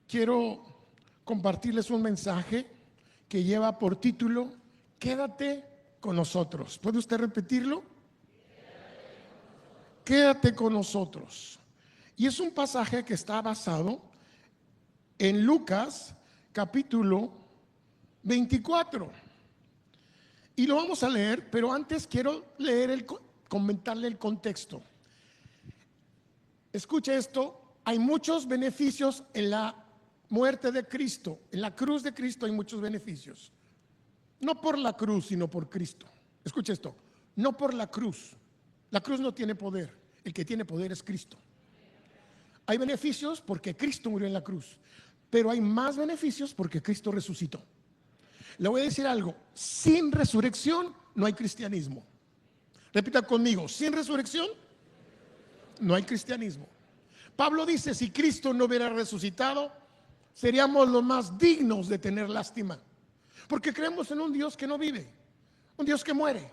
quiero compartirles un mensaje que lleva por título Quédate con nosotros. ¿Puede usted repetirlo? Quédate con nosotros. Y es un pasaje que está basado en Lucas capítulo 24. Y lo vamos a leer, pero antes quiero leer comentarle el contexto. Escuche esto, hay muchos beneficios en la muerte de Cristo. En la cruz de Cristo hay muchos beneficios. No por la cruz, sino por Cristo. Escuche esto, no por la cruz. La cruz no tiene poder, el que tiene poder es Cristo. Hay beneficios porque Cristo murió en la cruz, pero hay más beneficios porque Cristo resucitó. Le voy a decir algo, sin resurrección no hay cristianismo. Repita conmigo, sin resurrección no hay cristianismo. Pablo dice, si Cristo no hubiera resucitado, seríamos los más dignos de tener lástima. Porque creemos en un Dios que no vive, un Dios que muere,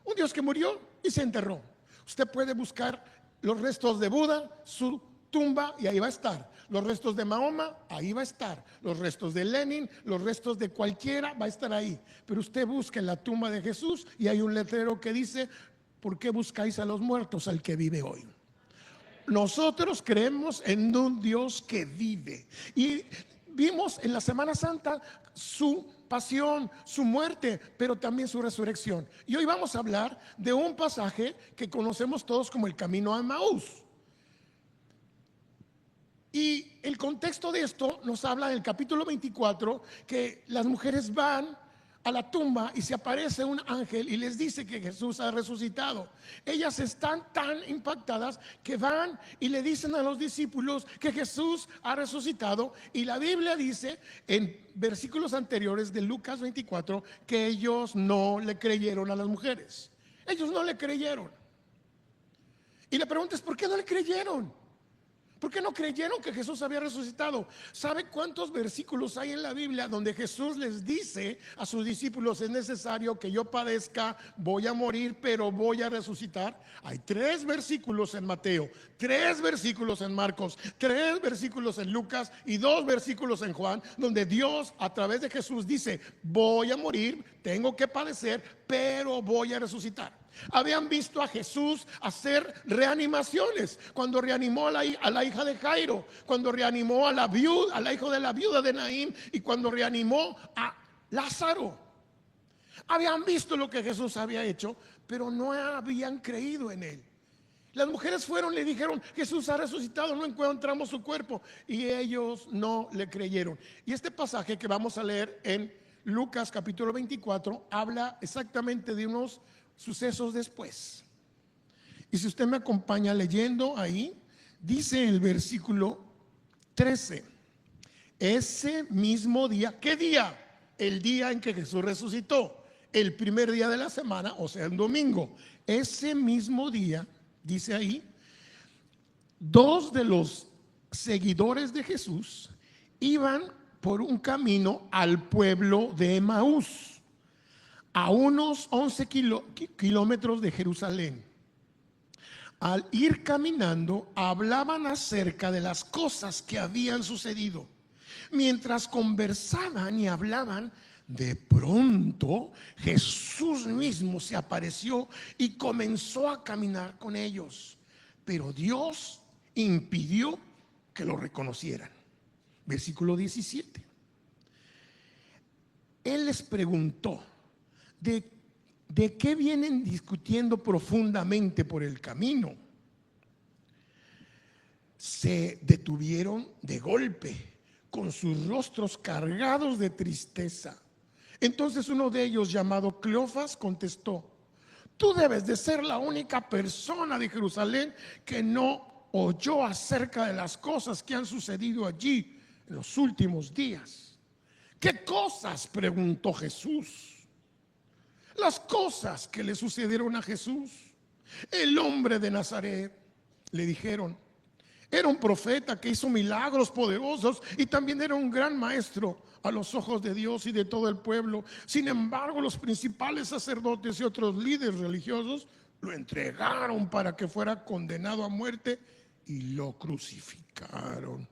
un Dios que murió y se enterró. Usted puede buscar los restos de Buda, su tumba, y ahí va a estar. Los restos de Mahoma, ahí va a estar. Los restos de Lenin, los restos de cualquiera, va a estar ahí. Pero usted busca en la tumba de Jesús y hay un letrero que dice, ¿por qué buscáis a los muertos al que vive hoy? Nosotros creemos en un Dios que vive. Y vimos en la Semana Santa su pasión, su muerte, pero también su resurrección. Y hoy vamos a hablar de un pasaje que conocemos todos como el camino a Emaús. Y el contexto de esto nos habla del capítulo 24, que las mujeres van a la tumba y se aparece un ángel y les dice que Jesús ha resucitado. Ellas están tan impactadas que van y le dicen a los discípulos que Jesús ha resucitado, y la Biblia dice en versículos anteriores de Lucas 24 que ellos no le creyeron a las mujeres. Ellos no le creyeron. Y la pregunta es, ¿por qué no le creyeron? ¿Por qué no creyeron que Jesús había resucitado? ¿Sabe cuántos versículos hay en la Biblia donde Jesús les dice a sus discípulos, es necesario que yo padezca, voy a morir, pero voy a resucitar? Hay 3 versículos en Mateo, 3 versículos en Marcos, 3 versículos en Lucas y 2 versículos en Juan, donde Dios a través de Jesús dice, voy a morir, tengo que padecer, pero voy a resucitar. Habían visto a Jesús hacer reanimaciones, cuando reanimó a la hija de Jairo, cuando reanimó a la hija de la viuda de Naín, y cuando reanimó a Lázaro. Habían visto lo que Jesús había hecho, pero no habían creído en él. Las mujeres fueron y le dijeron, Jesús ha resucitado, no encontramos su cuerpo, y ellos no le creyeron. Y este pasaje que vamos a leer en Lucas capítulo 24 habla exactamente de unos sucesos después. Y si usted me acompaña leyendo ahí, dice el versículo 13, ese mismo día, ¿qué día? El día en que Jesús resucitó, el primer día de la semana, o sea, el domingo. Ese mismo día, dice ahí, 2 de los seguidores de Jesús iban por un camino al pueblo de Emaús, a unos 11 kilómetros de Jerusalén. Al ir caminando, hablaban acerca de las cosas que habían sucedido. Mientras conversaban y hablaban, de pronto Jesús mismo se apareció y comenzó a caminar con ellos. Pero Dios impidió que lo reconocieran. Versículo 17. Él les preguntó, ¿de qué vienen discutiendo profundamente por el camino? Se detuvieron de golpe, con sus rostros cargados de tristeza. Entonces uno de ellos, llamado Cleofas, contestó, tú debes de ser la única persona de Jerusalén que no oyó acerca de las cosas que han sucedido allí en los últimos días. ¿Qué cosas?, preguntó Jesús. Las cosas que le sucedieron a Jesús. El hombre de Nazaret, le dijeron, era un profeta que hizo milagros poderosos y también era un gran maestro a los ojos de Dios y de todo el pueblo. Sin embargo, los principales sacerdotes y otros líderes religiosos lo entregaron para que fuera condenado a muerte y lo crucificaron.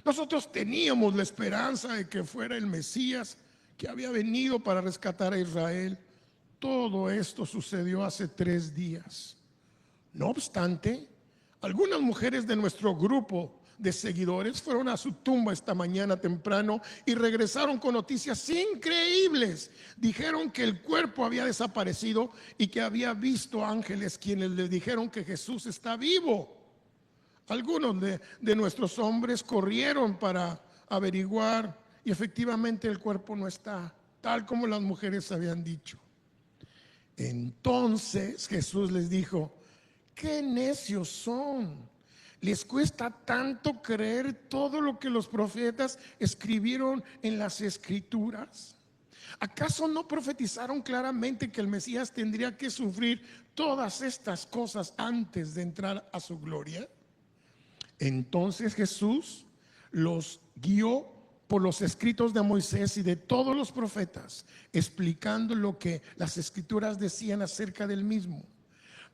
Nosotros teníamos la esperanza de que fuera el Mesías que había venido para rescatar a Israel. Todo esto sucedió hace 3 días. No obstante, algunas mujeres de nuestro grupo de seguidores fueron a su tumba esta mañana temprano y regresaron con noticias increíbles. Dijeron que el cuerpo había desaparecido y que había visto ángeles quienes les dijeron que Jesús está vivo. Algunos de nuestros hombres corrieron para averiguar y efectivamente el cuerpo no está, tal como las mujeres habían dicho. Entonces Jesús les dijo: ¡qué necios son! ¿Les cuesta tanto creer todo lo que los profetas escribieron en las Escrituras? ¿Acaso no profetizaron claramente que el Mesías tendría que sufrir todas estas cosas antes de entrar a su gloria? Entonces Jesús los guió por los escritos de Moisés y de todos los profetas, explicando lo que las Escrituras decían acerca del mismo.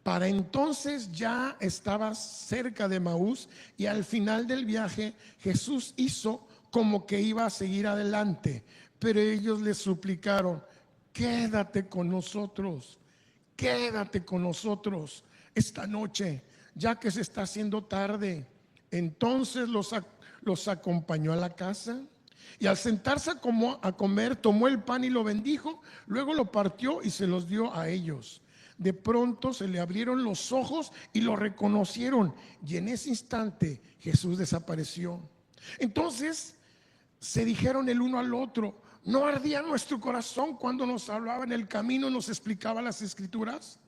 Para entonces ya estaba cerca de Emaús y al final del viaje Jesús hizo como que iba a seguir adelante, pero ellos le suplicaron: quédate con nosotros esta noche, ya que se está haciendo tarde. Entonces los acompañó a la casa y al sentarse a comer, tomó el pan y lo bendijo, luego lo partió y se los dio a ellos. De pronto se le abrieron los ojos y lo reconocieron, y en ese instante Jesús desapareció. Entonces se dijeron el uno al otro: ¿no ardía nuestro corazón cuando nos hablaba en el camino, nos explicaba las Escrituras?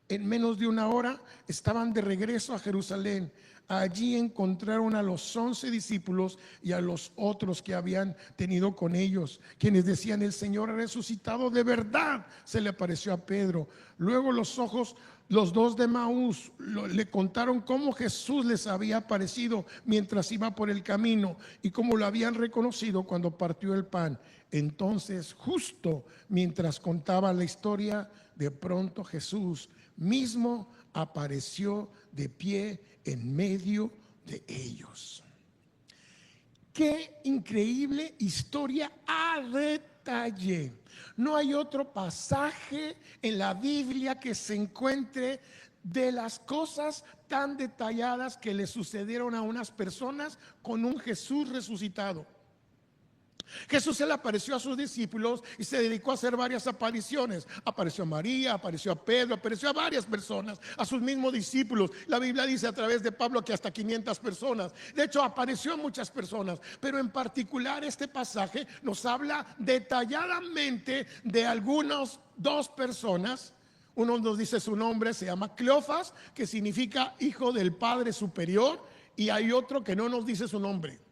En menos de una hora estaban de regreso a Jerusalén. Allí encontraron a los 11 discípulos y a los otros que habían tenido con ellos, quienes decían: el Señor ha resucitado de verdad. Se le apareció a Pedro. Luego los dos de Emaús le contaron cómo Jesús les había aparecido mientras iba por el camino y cómo lo habían reconocido cuando partió el pan. Entonces, justo mientras contaba la historia, de pronto Jesús mismo apareció de pie en medio de ellos. Qué increíble historia a detalle. No hay otro pasaje en la Biblia que se encuentre de las cosas tan detalladas que le sucedieron a unas personas con un Jesús resucitado. Jesús se le apareció a sus discípulos y se dedicó a hacer varias apariciones. Apareció a María, apareció a Pedro, apareció a varias personas, a sus mismos discípulos. La Biblia dice a través de Pablo que hasta 500 personas. De hecho, apareció a muchas personas, pero en particular este pasaje nos habla detalladamente de algunas 2 personas. Uno nos dice su nombre, se llama Cleofas, que significa hijo del Padre Superior, y hay otro que no nos dice su nombre.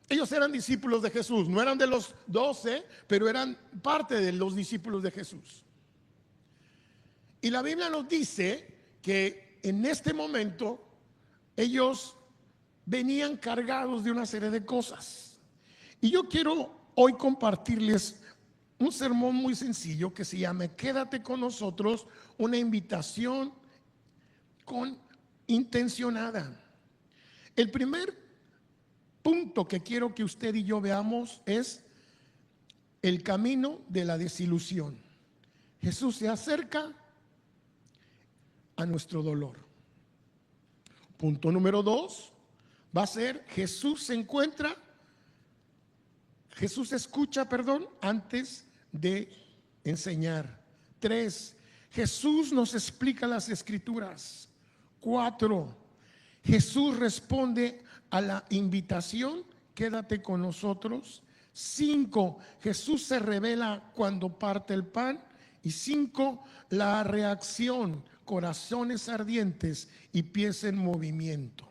Ellos eran discípulos de Jesús, no eran de los 12, pero eran parte de los discípulos de Jesús. Y la Biblia nos dice que en este momento ellos venían cargados de una serie de cosas. Y yo quiero hoy compartirles un sermón muy sencillo que se llama Quédate con nosotros, una invitación intencionada. El primer punto que quiero que usted y yo veamos es el camino de la desilusión. Jesús se acerca a nuestro dolor. Punto número 2 va a ser Jesús escucha antes de enseñar. 3, Jesús nos explica las Escrituras. 4, Jesús responde a la invitación, quédate con nosotros. 5, Jesús se revela cuando parte el pan. Y 5, la reacción, corazones ardientes y pies en movimiento.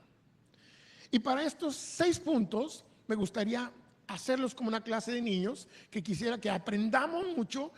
Y para estos 6 puntos me gustaría hacerlos como una clase de niños, que quisiera que aprendamos mucho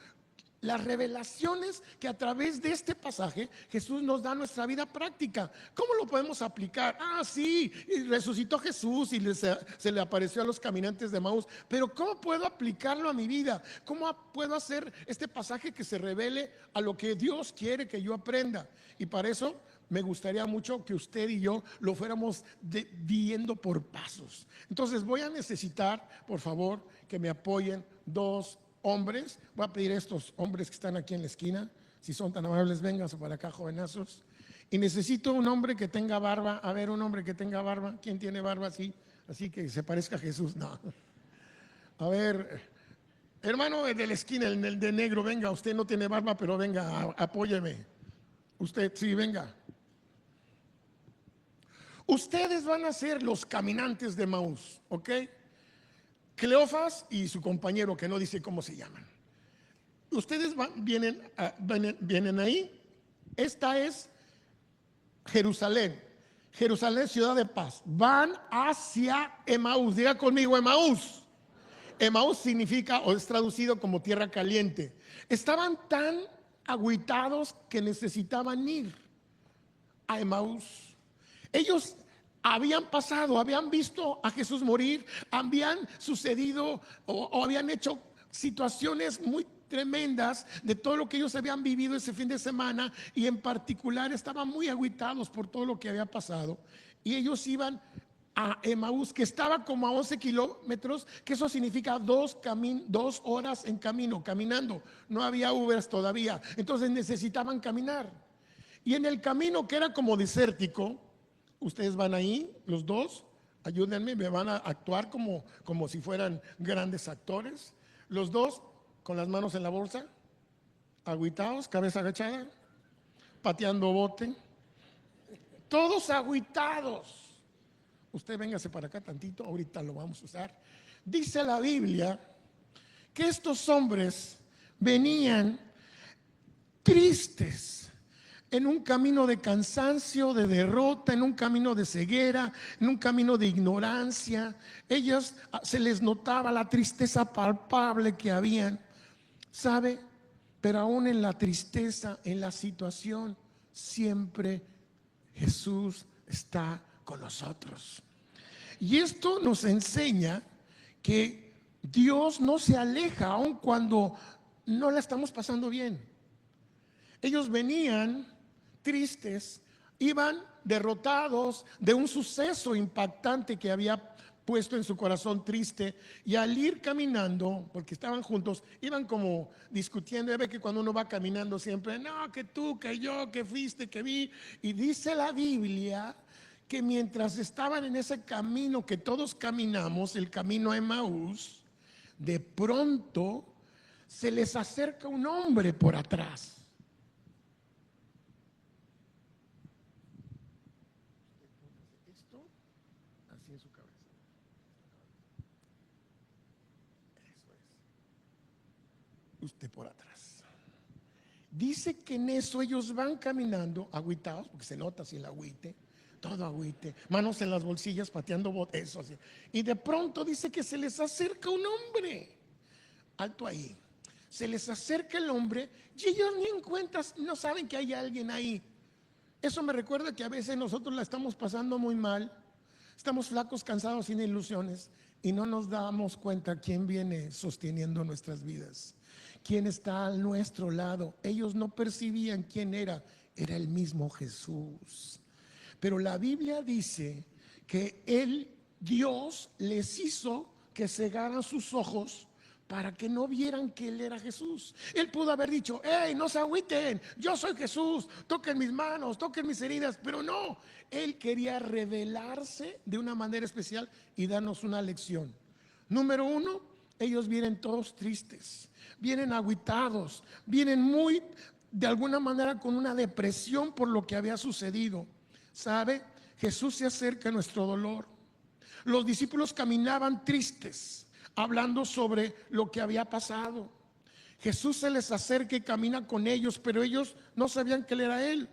las revelaciones que a través de este pasaje Jesús nos da a nuestra vida práctica. ¿Cómo lo podemos aplicar? Sí, resucitó Jesús y se le apareció a los caminantes de Emaús, pero ¿cómo puedo aplicarlo a mi vida? ¿Cómo puedo hacer este pasaje que se revele a lo que Dios quiere que yo aprenda? Y para eso me gustaría mucho que usted y yo lo fuéramos viendo por pasos. Entonces voy a necesitar, por favor, que me apoyen dos hombres. Voy a pedir a estos hombres que están aquí en la esquina, si son tan amables, vénganse para acá, jovenazos. Y necesito un hombre que tenga barba. A ver, un hombre que tenga barba. ¿Quién tiene barba así? Así que se parezca a Jesús. No. A ver, hermano de la esquina, el de negro, venga. Usted no tiene barba, pero venga, apóyeme. Usted, sí, venga. Ustedes van a ser los caminantes de Emaús, ¿ok? Cleofas y su compañero, que no dice cómo se llaman. Ustedes vienen ahí. Esta es Jerusalén. Jerusalén, ciudad de paz. Van hacia Emaús. Diga conmigo, Emaús. Emaús significa, o es traducido como tierra caliente. Estaban tan agüitados que necesitaban ir a Emaús. Ellos habían pasado, habían visto a Jesús morir, habían sucedido o habían hecho situaciones muy tremendas de todo lo que ellos habían vivido ese fin de semana, y en particular estaban muy agüitados por todo lo que había pasado, y ellos iban a Emaús, que estaba como a 11 kilómetros, que eso significa 2 horas en camino, caminando. No había Ubers todavía, entonces necesitaban caminar. Y en el camino, que era como desértico, ustedes van ahí, los dos, ayúdenme, me van a actuar como si fueran grandes actores. Los dos con las manos en la bolsa, agüitados, cabeza agachada, pateando bote, todos agüitados. Usted véngase para acá tantito, ahorita lo vamos a usar. Dice la Biblia que estos hombres venían tristes, en un camino de cansancio, de derrota, en un camino de ceguera, en un camino de ignorancia. Ellos, se les notaba la tristeza palpable que habían, ¿sabe? Pero aún en la tristeza, en la situación, siempre Jesús está con nosotros. Y esto nos enseña que Dios no se aleja aun cuando no la estamos pasando bien. Ellos venían tristes, iban derrotados de un suceso impactante que había puesto en su corazón triste, y al ir caminando, porque estaban juntos, iban como discutiendo. Ya ve que cuando uno va caminando siempre, no, que tú, que yo, que fuiste, que vi. Y dice la Biblia que mientras estaban en ese camino que todos caminamos, el camino a Emaús, de pronto se les acerca un hombre por atrás. Esto así en su cabeza. Eso es. Usted por atrás. Dice que en eso ellos van caminando agüitados, porque se nota así el agüite, todo agüite, manos en las bolsillas, pateando botes, eso así. Y de pronto dice que se les acerca un hombre. Alto ahí. Se les acerca el hombre y ellos ni en cuenta, no saben que hay alguien ahí. Eso me recuerda que a veces nosotros la estamos pasando muy mal, estamos flacos, cansados, sin ilusiones, y no nos damos cuenta quién viene sosteniendo nuestras vidas, quién está a nuestro lado. Ellos no percibían quién era el mismo Jesús. Pero la Biblia dice que Dios les hizo que cegaran sus ojos para que no vieran que Él era Jesús. Él pudo haber dicho, hey, no se agüiten, yo soy Jesús, toquen mis manos, toquen mis heridas, pero no. Él quería revelarse de una manera especial y darnos una lección. Número uno, ellos vienen todos tristes, vienen agüitados, vienen muy, de alguna manera, con una depresión por lo que había sucedido. ¿Sabe? Jesús se acerca a nuestro dolor. Los discípulos caminaban tristes, hablando sobre lo que había pasado. Jesús se les acerca y camina con ellos, pero ellos no sabían que Él era Él.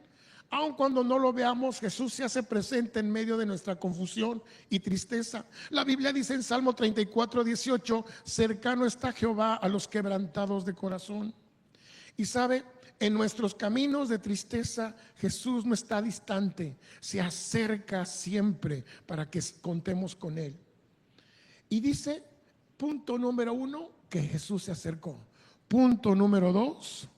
Aun cuando no lo veamos, Jesús se hace presente en medio de nuestra confusión y tristeza. La Biblia dice en Salmo 34:18, cercano está Jehová a los quebrantados de corazón. Y sabe, en nuestros caminos de tristeza, Jesús no está distante, se acerca siempre para que contemos con Él. Y dice, punto número uno, que Jesús se acercó. Punto número dos,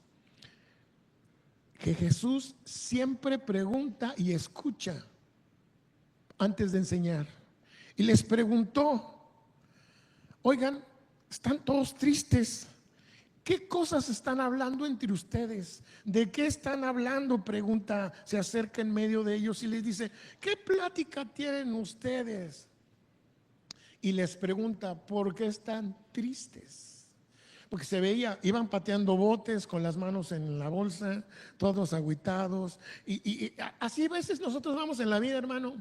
que Jesús siempre pregunta y escucha antes de enseñar. Y les preguntó: oigan, están todos tristes. ¿Qué cosas están hablando entre ustedes? ¿De qué están hablando? Pregunta, se acerca en medio de ellos y les dice: ¿qué plática tienen ustedes? Y les pregunta: ¿por qué están tristes? Porque se veía, iban pateando botes con las manos en la bolsa, todos agüitados. Y así a veces nosotros vamos en la vida, hermano.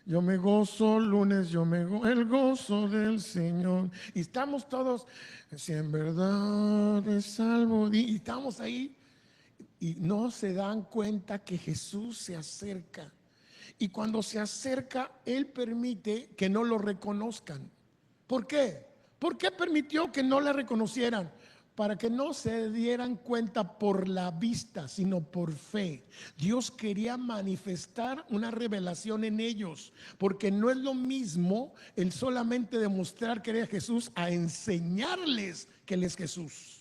Yo me gozo lunes, el gozo del Señor. Y estamos todos, si en verdad es salvo. Y estamos ahí y no se dan cuenta que Jesús se acerca. Y cuando se acerca, Él permite que no lo reconozcan. ¿Por qué? ¿Por qué permitió que no la reconocieran? Para que no se dieran cuenta por la vista, sino por fe. Dios quería manifestar una revelación en ellos, porque no es lo mismo el solamente demostrar que era Jesús a enseñarles que Él es Jesús.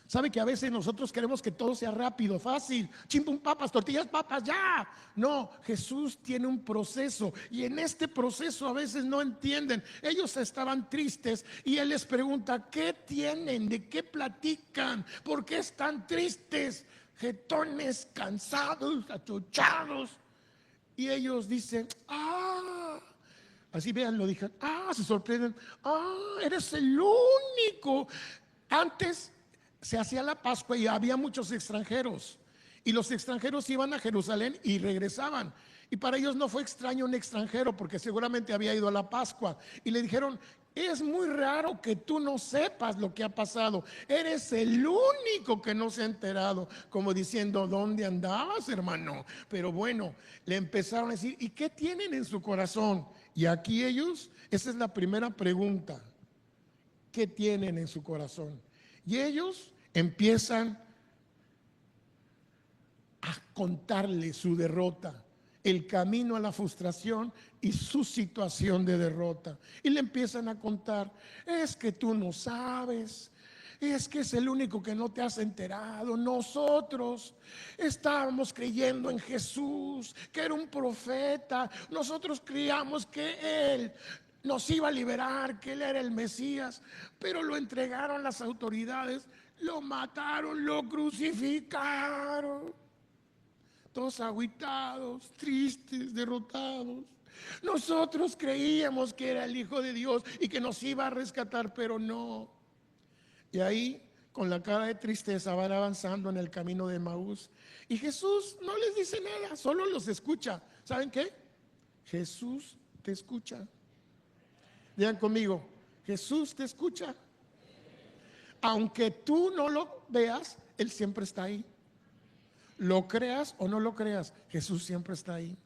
¿Sabe que a veces nosotros queremos que todo sea rápido, fácil? Chimpum, papas, tortillas, papas, ya. No, Jesús tiene un proceso y en este proceso a veces no entienden. Ellos estaban tristes y Él les pregunta: ¿qué tienen? ¿De qué platican? ¿Por qué están tristes? Jetones, cansados, achuchados. Y ellos dicen: así vean, lo dije, se sorprenden. Eres el único. Antes se hacía la Pascua y había muchos extranjeros, y los extranjeros iban a Jerusalén y regresaban, y para ellos no fue extraño un extranjero, porque seguramente había ido a la Pascua, y le dijeron: es muy raro que tú no sepas lo que ha pasado, eres el único que no se ha enterado, como diciendo: ¿dónde andabas, hermano? Pero bueno, le empezaron a decir: ¿y qué tienen en su corazón? Y aquí ellos, esa es la primera pregunta: ¿qué tienen en su corazón? Y ellos empiezan a contarle su derrota, el camino a la frustración y su situación de derrota. Y le empiezan a contar: es que tú no sabes, es que es el único que no te has enterado. Nosotros estábamos creyendo en Jesús, que era un profeta. Nosotros creíamos que Él nos iba a liberar, que Él era el Mesías, pero lo entregaron las autoridades, lo mataron, lo crucificaron. Todos agüitados, tristes, derrotados. Nosotros creíamos que era el Hijo de Dios y que nos iba a rescatar, pero no. Y ahí, con la cara de tristeza, van avanzando en el camino de Emaús. Y Jesús no les dice nada, solo los escucha. ¿Saben qué? Jesús te escucha. Digan conmigo: Jesús te escucha. Aunque tú no lo veas, Él siempre está ahí. Lo creas o no lo creas, Jesús siempre está ahí.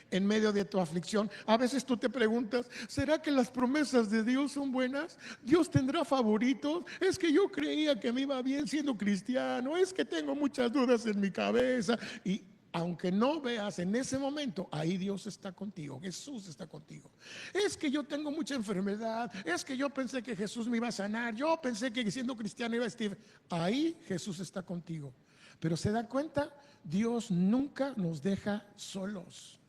En medio de tu aflicción, a veces tú te preguntas: ¿será que las promesas de Dios son buenas? ¿Dios tendrá favoritos? Es que yo creía que me iba bien siendo cristiano, es que tengo muchas dudas en mi cabeza. Y aunque no veas en ese momento, ahí Dios está contigo, Jesús está contigo. Es que yo tengo mucha enfermedad, es que yo pensé que Jesús me iba a sanar, yo pensé que siendo cristiano iba a estar. Ahí Jesús está contigo. Pero se da cuenta, Dios nunca nos deja solos.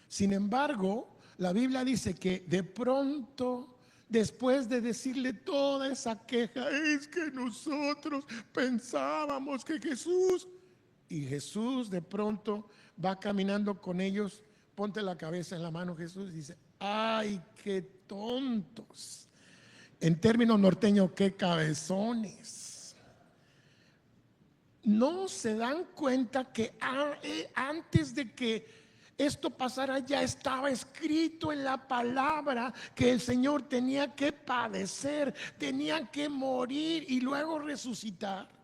Sin embargo, la Biblia dice que de pronto, después de decirle toda esa queja: es que nosotros pensábamos que Jesús... Y Jesús de pronto va caminando con ellos. Ponte la cabeza en la mano, Jesús, y dice: ¡ay, qué tontos! En términos norteños, ¡qué cabezones! No se dan cuenta que antes de que esto pasara, ya estaba escrito en la palabra que el Señor tenía que padecer, tenía que morir y luego resucitar.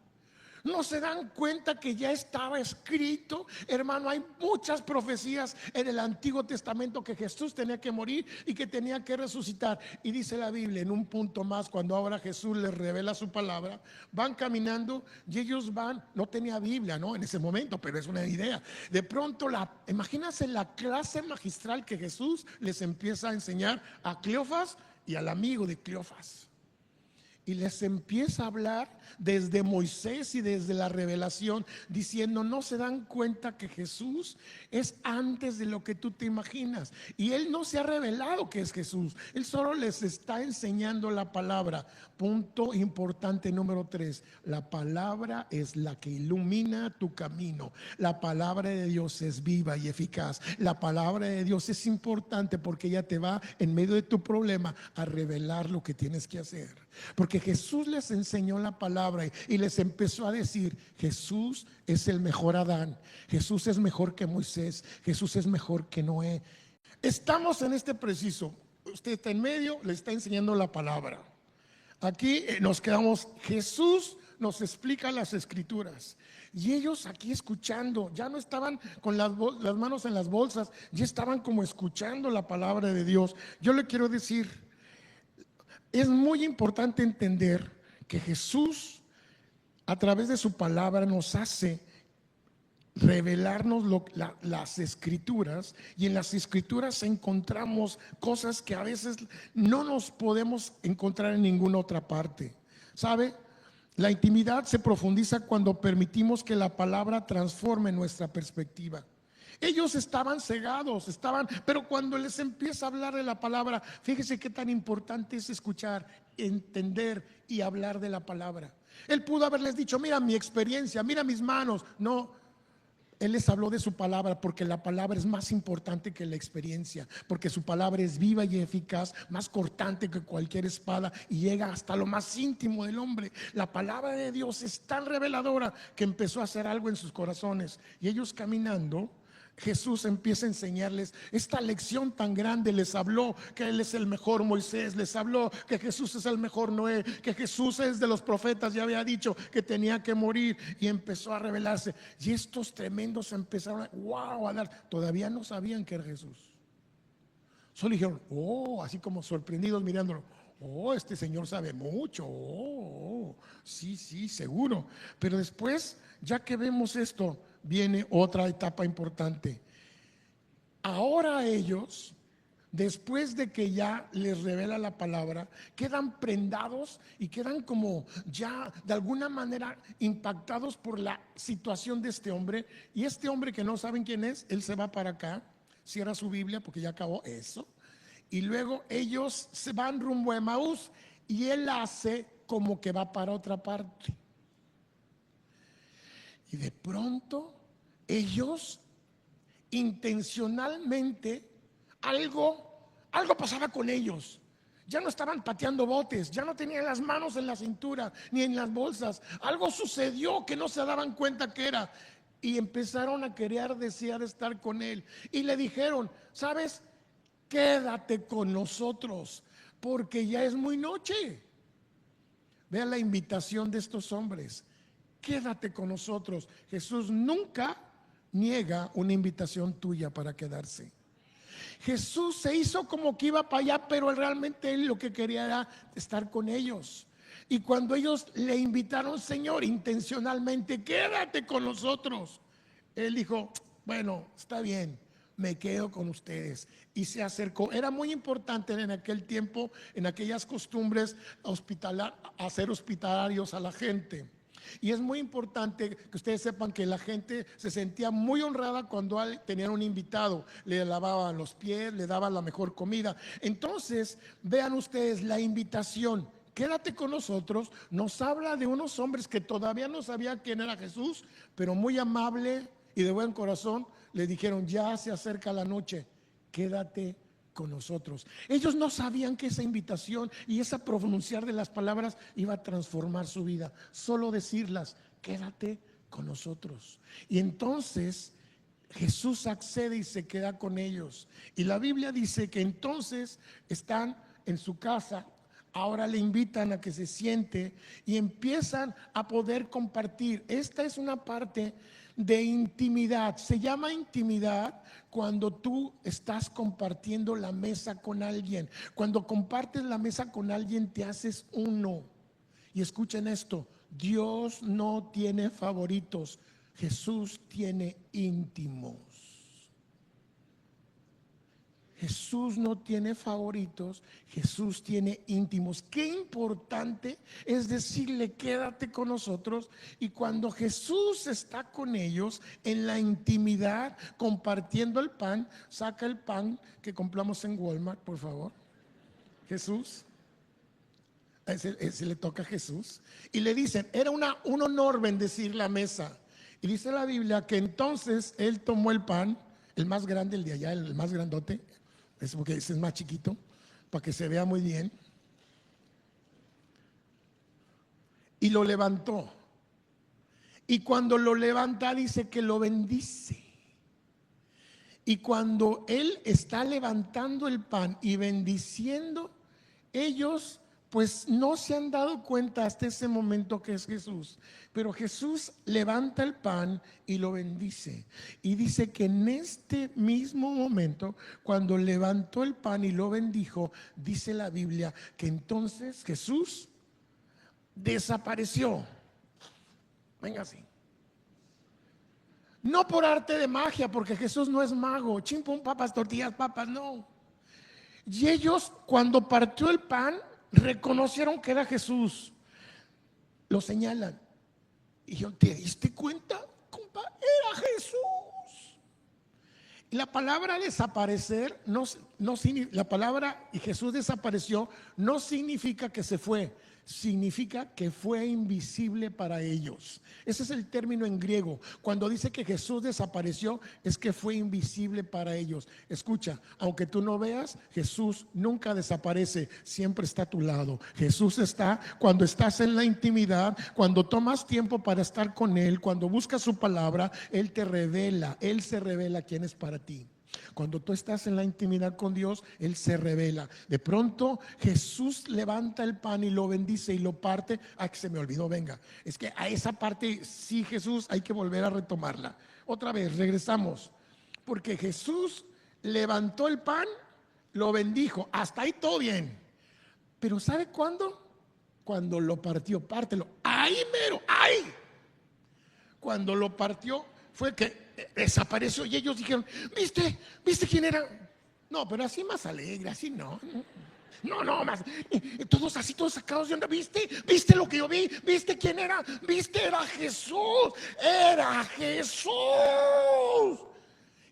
¿No se dan cuenta que ya estaba escrito? Hermano, hay muchas profecías en el Antiguo Testamento que Jesús tenía que morir y que tenía que resucitar. Y dice la Biblia en un punto más, cuando ahora Jesús les revela su palabra, van caminando y ellos van, no tenía Biblia, ¿no? En ese momento, pero es una idea. De pronto, imagínense la clase magistral que Jesús les empieza a enseñar a Cleofas y al amigo de Cleofas. y les empieza a hablar desde Moisés y desde la revelación, diciendo, no se dan cuenta que Jesús es antes de lo que tú te imaginas. Y Él no se ha revelado que es Jesús, Él solo les está enseñando la palabra. Punto importante número 3, la palabra es la que ilumina tu camino. La palabra de Dios es viva y eficaz. La palabra de Dios es importante porque ella te va en medio de tu problema a revelar lo que tienes que hacer. Porque Jesús les enseñó la palabra y les empezó a decir, Jesús es el mejor Adán, Jesús es mejor que Moisés, Jesús es mejor que Noé. Estamos en este preciso, usted está en medio, le está enseñando la palabra. Aquí nos quedamos, Jesús nos explica las escrituras y ellos aquí escuchando, ya no estaban con las manos en las bolsas, ya estaban como escuchando la palabra de Dios. Yo le quiero decir, es muy importante entender que Jesús a través de su palabra nos hace revelarnos las escrituras, y en las escrituras encontramos cosas que a veces no nos podemos encontrar en ninguna otra parte. ¿Sabe? La intimidad se profundiza cuando permitimos que la palabra transforme nuestra perspectiva. Ellos estaban cegados, pero cuando les empieza a hablar de la palabra, fíjese qué tan importante es escuchar, entender y hablar de la palabra. Él pudo haberles dicho, mira mi experiencia, mira mis manos. No, Él les habló de su palabra porque la palabra es más importante que la experiencia, porque su palabra es viva y eficaz, más cortante que cualquier espada y llega hasta lo más íntimo del hombre. La palabra de Dios es tan reveladora que empezó a hacer algo en sus corazones, y ellos caminando, Jesús empieza a enseñarles esta lección tan grande. Les habló que Él es el mejor Moisés, les habló que Jesús es el mejor Noé, que Jesús es de los profetas, ya había dicho que tenía que morir, y empezó a revelarse. Y estos tremendos empezaron a dar, todavía no sabían que era Jesús. Solo dijeron, oh, así como sorprendidos mirándolo. Oh, este señor sabe mucho. Sí, seguro. Pero después, ya que vemos esto, viene otra etapa importante. Ahora ellos, después de que ya les revela la palabra, quedan prendados y quedan como ya de alguna manera impactados por la situación de este hombre. Y este hombre, que no saben quién es, él se va para acá, cierra su Biblia porque ya acabó eso, y luego ellos se van rumbo a Emaús y él hace como que va para otra parte. Y de pronto ellos intencionalmente, algo pasaba con ellos. Ya no estaban pateando botes, ya no tenían las manos en la cintura ni en las bolsas. Algo sucedió que no se daban cuenta que era, y empezaron a querer, desear estar con él. Y le dijeron, ¿sabes? Quédate con nosotros porque ya es muy noche. Vean la invitación de estos hombres. Quédate con nosotros. Jesús nunca niega una invitación tuya para quedarse. Jesús se hizo como que iba para allá, pero realmente él lo que quería era estar con ellos. Y cuando ellos le invitaron, Señor, intencionalmente, quédate con nosotros, él dijo, bueno, está bien, me quedo con ustedes. Y se acercó. Era muy importante en aquel tiempo, en aquellas costumbres, hacer hospitalarios a la gente. Y es muy importante que ustedes sepan que la gente se sentía muy honrada cuando tenían un invitado. Le lavaban los pies, le daban la mejor comida. Entonces, vean ustedes la invitación. Quédate con nosotros. Nos habla de unos hombres que todavía no sabían quién era Jesús, pero muy amable y de buen corazón le dijeron, ya se acerca la noche, quédate con nosotros. Ellos no sabían que esa invitación y esa pronunciar de las palabras iba a transformar su vida. Solo decirlas, quédate con nosotros. Y entonces Jesús accede y se queda con ellos. Y la Biblia dice que entonces están en su casa. Ahora le invitan a que se siente y empiezan a poder compartir. Esta es una parte de intimidad. Se llama intimidad cuando tú estás compartiendo la mesa con alguien. Cuando compartes la mesa con alguien, te haces uno. Y escuchen esto, Dios no tiene favoritos, Jesús tiene íntimos. Jesús no tiene favoritos, Jesús tiene íntimos. Qué importante es decirle, quédate con nosotros. Y cuando Jesús está con ellos en la intimidad, compartiendo el pan, saca el pan que compramos en Walmart, por favor. Jesús, ese le toca a Jesús. Y le dicen, era un honor bendecir la mesa. Y dice la Biblia que entonces él tomó el pan, el más grande, el de allá, el más grandote. Es porque ese es más chiquito, para que se vea muy bien. Y lo levantó. Y cuando lo levanta, dice que lo bendice. Y cuando él está levantando el pan y bendiciendo, ellos pues no se han dado cuenta hasta ese momento que es Jesús. Pero Jesús levanta el pan y lo bendice. Y dice que en este mismo momento, cuando levantó el pan y lo bendijo, dice la Biblia que entonces Jesús desapareció. Venga así. No por arte de magia, porque Jesús no es mago. Chimpum, papas, tortillas, papas, no. Y ellos, cuando partió el pan, reconocieron que era Jesús. Lo señalan. Y yo, ¿te diste cuenta, compa? Era Jesús. Y la palabra desaparecer, la palabra y Jesús desapareció, no significa que se fue, significa que fue invisible para ellos. Ese es el término en griego. Cuando dice que Jesús desapareció, es que fue invisible para ellos. Escucha, aunque tú no veas, Jesús nunca desaparece, siempre está a tu lado. Jesús está cuando estás en la intimidad, cuando tomas tiempo para estar con Él, cuando buscas su palabra, Él te revela, Él se revela quién es para ti. Cuando tú estás en la intimidad con Dios, Él se revela. De pronto Jesús levanta el pan y lo bendice y lo parte. Ah, que se me olvidó, venga. Es que a esa parte sí, Jesús, hay que volver a retomarla. Otra vez, regresamos. Porque Jesús levantó el pan, lo bendijo. Hasta ahí todo bien. Pero ¿sabe cuándo? Cuando lo partió, pártelo. Ahí mero, ahí. Cuando lo partió fue que desapareció y ellos dijeron, ¿viste quién era? No, pero así más alegre, así no, más, todos así, todos sacados de onda. ¿Viste lo que yo vi? ¿Viste quién era? Era Jesús, era Jesús.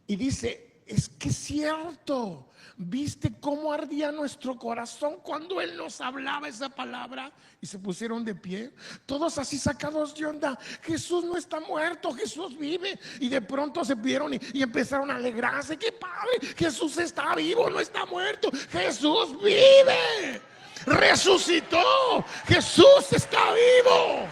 Y dice, es que es cierto. ¿Viste cómo ardía nuestro corazón cuando Él nos hablaba esa palabra? Y se pusieron de pie, todos así sacados de onda. Jesús no está muerto, Jesús vive. Y de pronto se vieron y empezaron a alegrarse. ¡Qué padre! Jesús está vivo, no está muerto. Jesús vive, resucitó. Jesús está vivo.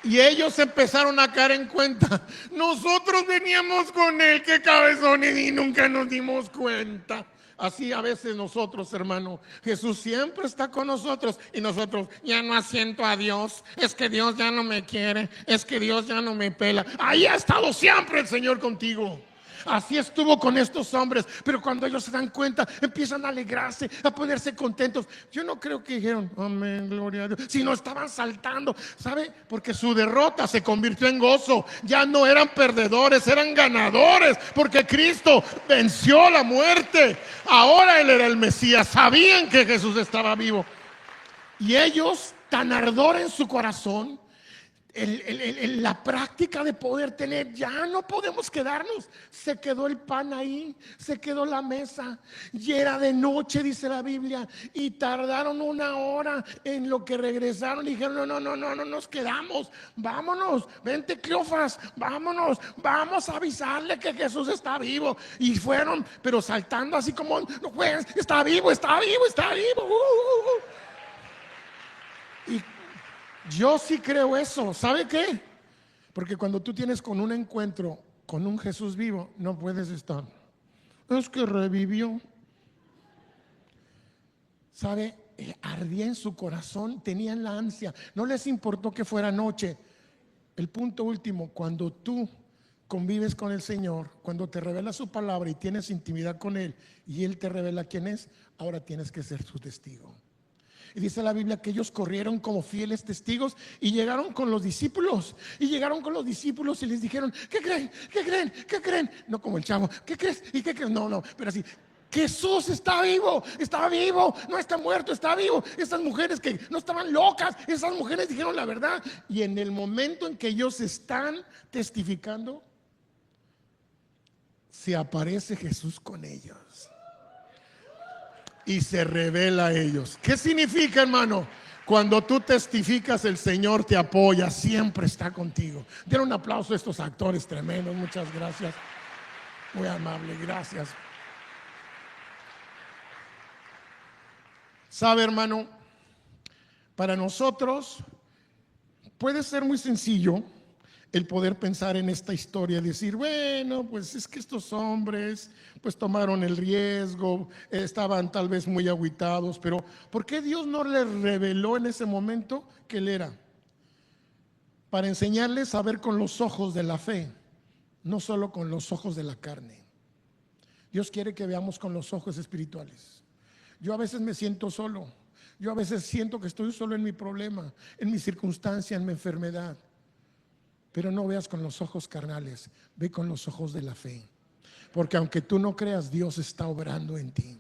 Y ellos empezaron a caer en cuenta. Nosotros veníamos con Él, qué cabezones, y nunca nos dimos cuenta. Así a veces nosotros, hermano, Jesús siempre está con nosotros y nosotros ya no asiento a Dios. Es que Dios ya no me quiere, es que Dios ya no me pela. Ahí ha estado siempre el Señor contigo. Así estuvo con estos hombres, pero cuando ellos se dan cuenta, empiezan a alegrarse, a ponerse contentos. Yo no creo que dijeron, amén, gloria a Dios, sino estaban saltando, ¿sabe? Porque su derrota se convirtió en gozo. Ya no eran perdedores, eran ganadores, porque Cristo venció la muerte. Ahora Él era el Mesías, sabían que Jesús estaba vivo. Y ellos, tan ardor en su corazón, la práctica de poder tener, ya no podemos quedarnos. Se quedó el pan ahí, se quedó la mesa, y era de noche, dice la Biblia, y tardaron 1 hora en lo que regresaron. Dijeron, no nos quedamos, vámonos, vente Cleofas, vámonos, vamos a avisarle que Jesús está vivo. Y fueron, pero saltando así como, no, pues, está vivo. Y yo sí creo eso. ¿Sabe qué? Porque cuando tú tienes con un encuentro con un Jesús vivo, no puedes estar. Es que revivió. ¿Sabe? Ardía en su corazón, tenían la ansia. No les importó que fuera noche. El punto último, cuando tú convives con el Señor, cuando te revela su palabra y tienes intimidad con Él y Él te revela quién es, ahora tienes que ser su testigo. Y dice la Biblia que ellos corrieron como fieles testigos y llegaron con los discípulos. Y llegaron con los discípulos y les dijeron: ¿qué creen? ¿Qué creen? ¿Qué creen? No como el chavo: ¿qué crees? ¿Y qué crees? No, pero así: Jesús está vivo, no está muerto, está vivo. Esas mujeres que no estaban locas, esas mujeres dijeron la verdad. Y en el momento en que ellos están testificando, se aparece Jesús con ellos y se revela a ellos. ¿Qué significa, hermano? Cuando tú testificas, el Señor te apoya, siempre está contigo. Den un aplauso a estos actores tremendos. Muchas gracias, muy amable, gracias. Sabe, hermano, para nosotros puede ser muy sencillo el poder pensar en esta historia y decir: bueno, pues es que estos hombres pues tomaron el riesgo, estaban tal vez muy agüitados, pero ¿por qué Dios no les reveló en ese momento que Él era? Para enseñarles a ver con los ojos de la fe, no solo con los ojos de la carne. Dios quiere que veamos con los ojos espirituales. Yo a veces me siento solo, yo a veces siento que estoy solo en mi problema, en mi circunstancia, en mi enfermedad. Pero no veas con los ojos carnales, ve con los ojos de la fe. Porque aunque tú no creas, Dios está obrando en ti.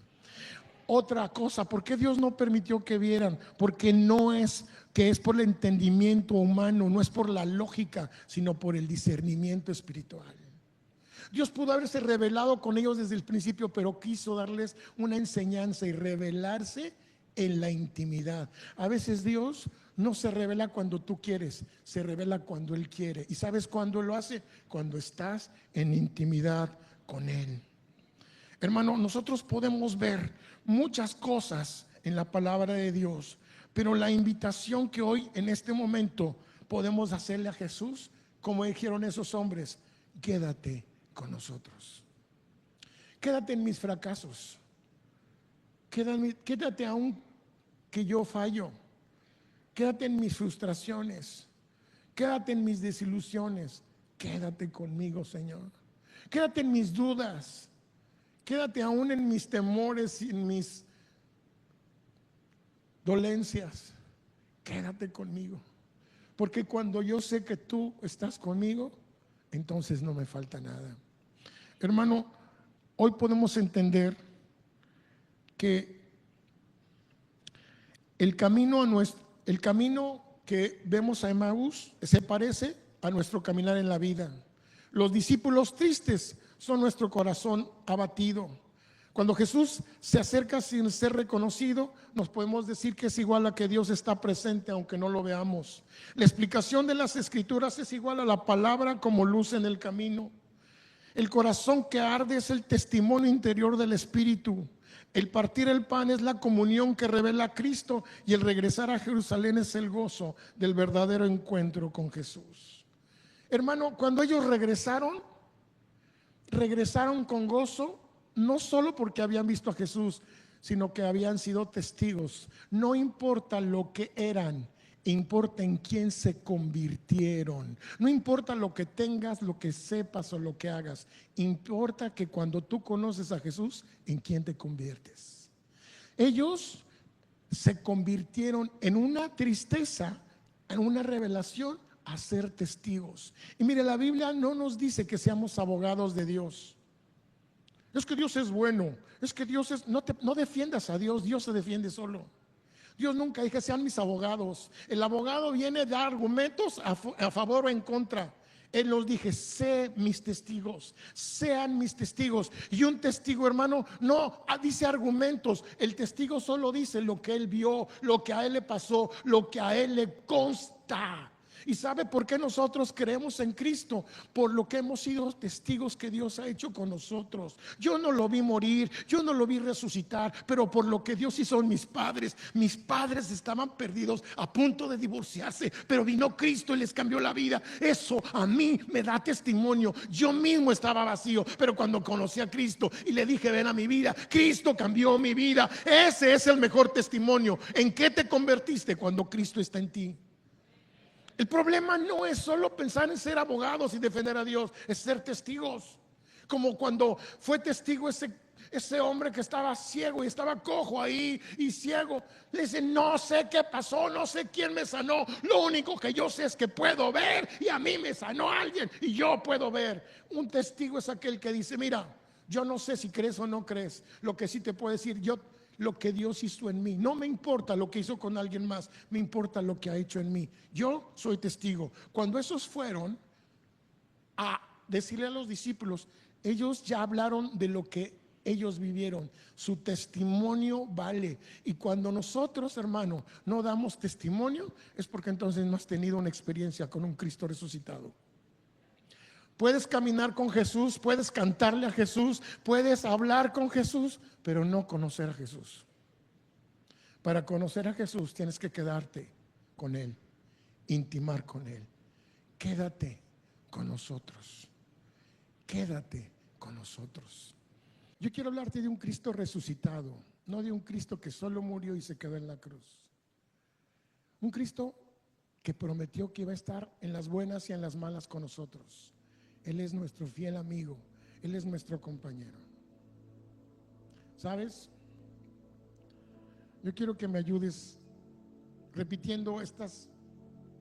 Otra cosa, ¿por qué Dios no permitió que vieran? Porque no es que es por el entendimiento humano, no es por la lógica, sino por el discernimiento espiritual. Dios pudo haberse revelado con ellos desde el principio, pero quiso darles una enseñanza y revelarse en la intimidad. A veces Dios no se revela cuando tú quieres, se revela cuando Él quiere. ¿Y sabes cuándo lo hace? Cuando estás en intimidad con Él. Hermano, nosotros podemos ver muchas cosas en la palabra de Dios, pero la invitación que hoy en este momento podemos hacerle a Jesús, como dijeron esos hombres: quédate con nosotros, quédate en mis fracasos, quédate aún que yo fallo, quédate en mis frustraciones, quédate en mis desilusiones, quédate conmigo, Señor, quédate en mis dudas, quédate aún en mis temores y en mis dolencias, quédate conmigo, porque cuando yo sé que tú estás conmigo, entonces no me falta nada. Hermano, hoy podemos entender que el camino que vemos a Emaús se parece a nuestro caminar en la vida. Los discípulos tristes son nuestro corazón abatido. Cuando Jesús se acerca sin ser reconocido, nos podemos decir que es igual a que Dios está presente aunque no lo veamos. La explicación de las Escrituras es igual a la palabra como luz en el camino. El corazón que arde es el testimonio interior del Espíritu. El partir el pan es la comunión que revela a Cristo, y el regresar a Jerusalén es el gozo del verdadero encuentro con Jesús. Hermano, cuando ellos regresaron con gozo, no solo porque habían visto a Jesús, sino que habían sido testigos. No importa lo que eran, importa en quién se convirtieron. No importa lo que tengas, lo que sepas o lo que hagas. Importa que cuando tú conoces a Jesús, en quién te conviertes. Ellos se convirtieron en una tristeza, en una revelación, a ser testigos. Y mire, la Biblia no nos dice que seamos abogados de Dios. Es que Dios es bueno, es que Dios es... No defiendas a Dios, Dios se defiende solo. Dios nunca dice: sean mis abogados. El abogado viene a dar argumentos a favor o en contra. Él nos dice: sé mis testigos, sean mis testigos. Y un testigo, hermano, no dice argumentos. El testigo solo dice lo que él vio, lo que a él le pasó, lo que a él le consta. ¿Y sabe por qué nosotros creemos en Cristo? Por lo que hemos sido testigos que Dios ha hecho con nosotros. Yo no lo vi morir, yo no lo vi resucitar, pero por lo que Dios hizo en mis padres. Mis padres estaban perdidos, a punto de divorciarse, pero vino Cristo y les cambió la vida. Eso a mí me da testimonio. Yo mismo estaba vacío, pero cuando conocí a Cristo y le dije: ven a mi vida, Cristo cambió mi vida. Ese es el mejor testimonio. ¿En qué te convertiste? Cuando Cristo está en ti. El problema no es solo pensar en ser abogados y defender a Dios, es ser testigos. Como cuando fue testigo Ese hombre que estaba ciego y estaba cojo ahí y ciego, le dice: no sé qué pasó, no sé quién me sanó, lo único que yo sé es que puedo ver, y a mí me sanó alguien y yo puedo ver. Un testigo es aquel que dice: mira, yo no sé si crees o no crees, lo que sí te puedo decir, yo lo que Dios hizo en mí, no me importa lo que hizo con alguien más, me importa lo que ha hecho en mí. Yo soy testigo. Cuando esos fueron a decirle a los discípulos, ellos ya hablaron de lo que ellos vivieron. Su testimonio vale. Y cuando nosotros, hermano, no damos testimonio, es porque entonces no has tenido una experiencia con un Cristo resucitado. Puedes caminar con Jesús, puedes cantarle a Jesús, puedes hablar con Jesús, pero no conocer a Jesús. Para conocer a Jesús tienes que quedarte con Él, intimar con Él. Quédate con nosotros. Quédate con nosotros. Yo quiero hablarte de un Cristo resucitado, no de un Cristo que solo murió y se quedó en la cruz. Un Cristo que prometió que iba a estar en las buenas y en las malas con nosotros. Él es nuestro fiel amigo, Él es nuestro compañero. ¿Sabes? Yo quiero que me ayudes repitiendo estas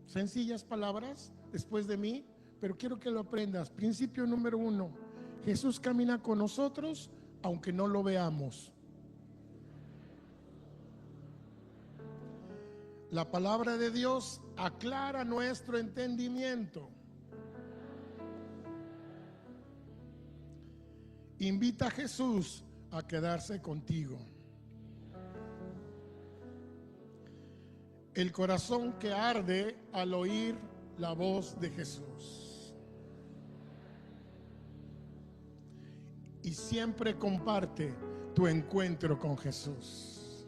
sencillas palabras después de mí, pero quiero que lo aprendas. Principio número 1: Jesús camina con nosotros aunque no lo veamos. La palabra de Dios aclara nuestro entendimiento. Invita a Jesús a quedarse contigo. El corazón que arde al oír la voz de Jesús. Y siempre comparte tu encuentro con Jesús.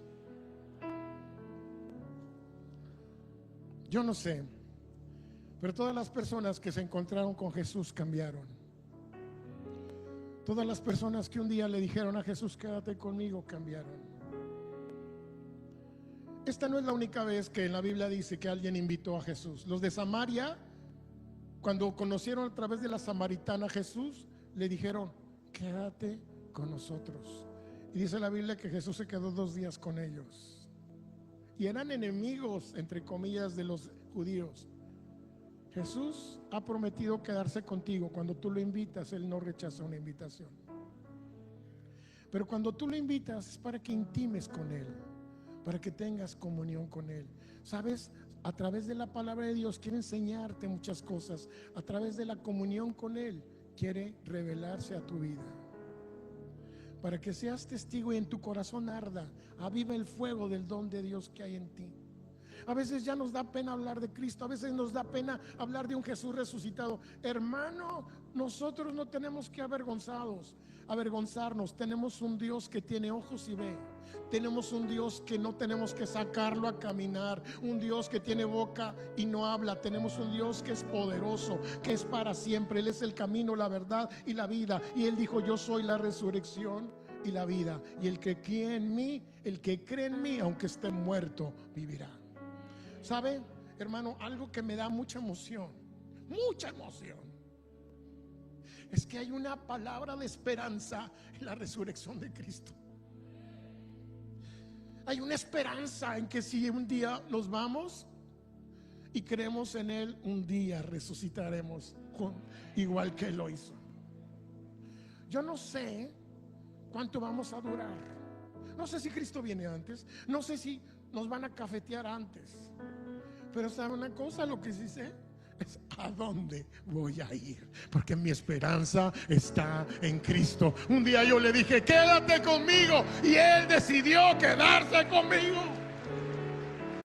Yo no sé, pero todas las personas que se encontraron con Jesús cambiaron. Todas las personas que un día le dijeron a Jesús: quédate conmigo, cambiaron. Esta no es la única vez que en la Biblia dice que alguien invitó a Jesús. Los de Samaria, cuando conocieron a través de la samaritana a Jesús, le dijeron: quédate con nosotros. Y dice la Biblia que Jesús se quedó 2 días con ellos. Y eran enemigos, entre comillas, de los judíos. Jesús ha prometido quedarse contigo. Cuando tú lo invitas, Él no rechaza una invitación. Pero cuando tú lo invitas es para que intimes con Él, para que tengas comunión con Él. ¿Sabes? A través de la palabra de Dios quiere enseñarte muchas cosas. A través de la comunión con Él quiere revelarse a tu vida, para que seas testigo y en tu corazón arda, aviva el fuego del don de Dios que hay en ti. A veces ya nos da pena hablar de Cristo, a veces nos da pena hablar de un Jesús resucitado. Hermano, nosotros no tenemos que avergonzarnos. Tenemos un Dios que tiene ojos y ve. Tenemos un Dios que no tenemos que sacarlo a caminar, un Dios que tiene boca y no habla. Tenemos un Dios que es poderoso, que es para siempre. Él es el camino, la verdad y la vida. Y Él dijo: yo soy la resurrección y la vida. Y el que cree en mí, aunque esté muerto, vivirá. ¿Sabe, hermano? Algo que me da mucha emoción, es que hay una palabra de esperanza en la resurrección de Cristo. Hay una esperanza en que si un día nos vamos y creemos en Él, un día resucitaremos igual que Él lo hizo. Yo no sé cuánto vamos a durar. No sé si Cristo viene antes, no sé si nos van a cafetear antes, pero ¿sabe una cosa? Lo que sí sé es a dónde voy a ir, porque mi esperanza está en Cristo. Un día yo le dije: quédate conmigo, y Él decidió quedarse conmigo.